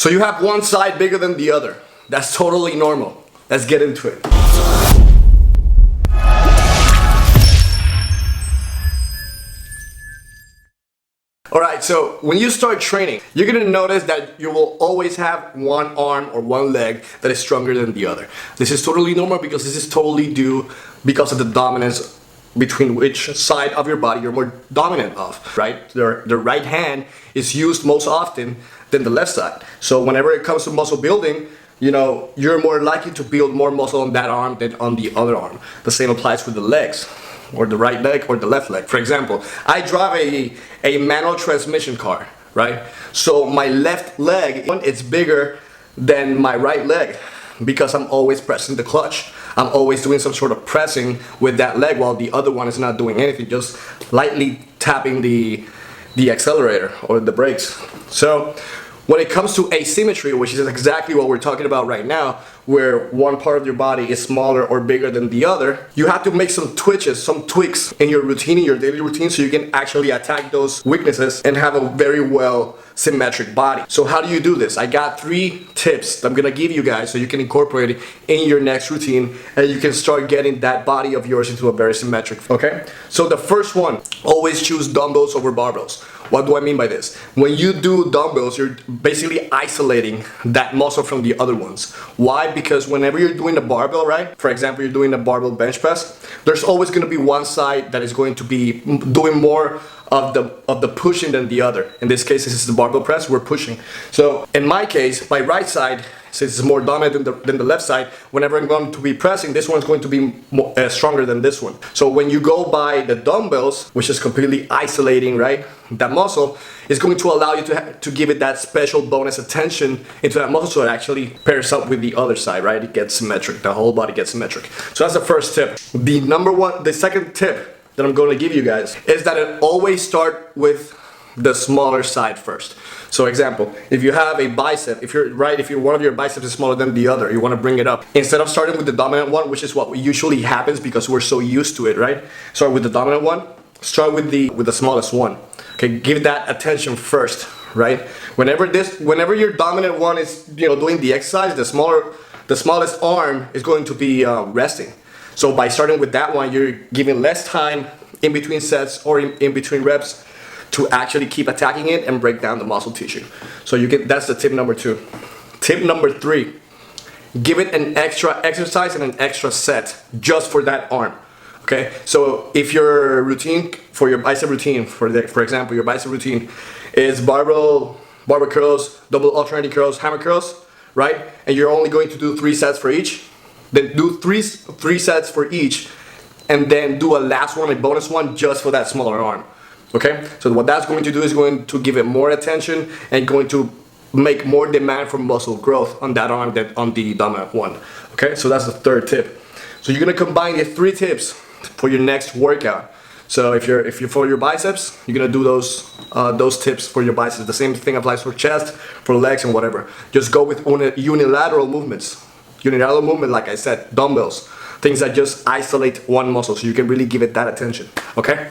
So you have one side bigger than the other. That's totally normal. Let's get into it. Alright, so when you start training, you're gonna notice that you will always have one arm or one leg that is stronger than the other. This is totally normal because this is totally due because of the dominance between which side of your body you're more dominant of, right? The right hand is used most often than the left side. So whenever it comes to muscle building, you know, you're more likely to build more muscle on that arm than on the other arm. The same applies with the legs, or the right leg or the left leg. For example, I drive a manual transmission car, right? So my left leg is bigger than my right leg because I'm always pressing the clutch. I'm always doing some sort of pressing with that leg while the other one is not doing anything, just lightly tapping the accelerator or the brakes. So when it comes to asymmetry, which is exactly what we're talking about right now, where one part of your body is smaller or bigger than the other, you have to make some twitches, some tweaks in your routine, in your daily routine, so you can actually attack those weaknesses and have a very well symmetric body. So how do you do this? I got 3 tips that I'm gonna give you guys so you can incorporate it in your next routine and you can start getting that body of yours into a very symmetric, okay? So the first one, always choose dumbbells over barbells. What do I mean by this? When you do dumbbells, you're basically isolating that muscle from the other ones. Why? Because whenever you're doing a barbell, right? For example, you're doing a barbell bench press, there's always going to be one side that is going to be doing more of the pushing than the other. In this case, this is the barbell press, we're pushing. So in my case, my right side, since it's more dominant than the left side, whenever I'm going to be pressing, this one's going to be more, stronger than this one. So when you go by the dumbbells, which is completely isolating, right, that muscle, is going to allow you to give it that special bonus attention into that muscle so it actually pairs up with the other side, right? It gets symmetric, the whole body gets symmetric. So that's the first tip. The second tip that I'm going to give you guys is that it always start with the smaller side first. So example, if you have a bicep, if one of your biceps is smaller than the other, you want to bring it up. Instead of starting with the dominant one, which is what usually happens because we're so used to it, right? Start with the dominant one, start with the smallest one. Okay, give that attention first, right? Whenever your dominant one is, you know, doing the exercise, the smallest arm is going to be resting. So by starting with that one, you're giving less time in between sets or in between reps to actually keep attacking it and break down the muscle tissue. So that's the tip number 2. Tip number 3, give it an extra exercise and an extra set just for that arm. Okay, so if your routine for your bicep routine, for example, your bicep routine is barbell curls, double alternating curls, hammer curls, right? And you're only going to do 3 sets for each, then do three sets for each, and then do a last one, a bonus one, just for that smaller arm. Okay, so what that's going to do is going to give it more attention and going to make more demand for muscle growth on that arm than on the dominant one. Okay, so that's the third tip. So you're gonna combine the 3 tips for your next workout. So if you're for your biceps, you're gonna do those tips for your biceps. The same thing applies for chest, for legs, and whatever. Just go with unilateral movements. Unilateral movement, like I said, dumbbells, things that just isolate one muscle, so you can really give it that attention. Okay.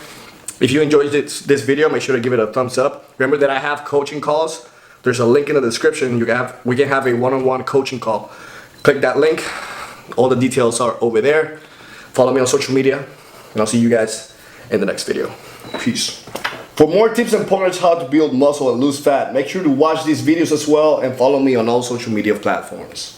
If you enjoyed this video, make sure to give it a thumbs up. Remember that I have coaching calls. There's a link in the description. We can have a one-on-one coaching call. Click that link. All the details are over there. Follow me on social media, and I'll see you guys in the next video. Peace. For more tips and pointers how to build muscle and lose fat, make sure to watch these videos as well and follow me on all social media platforms.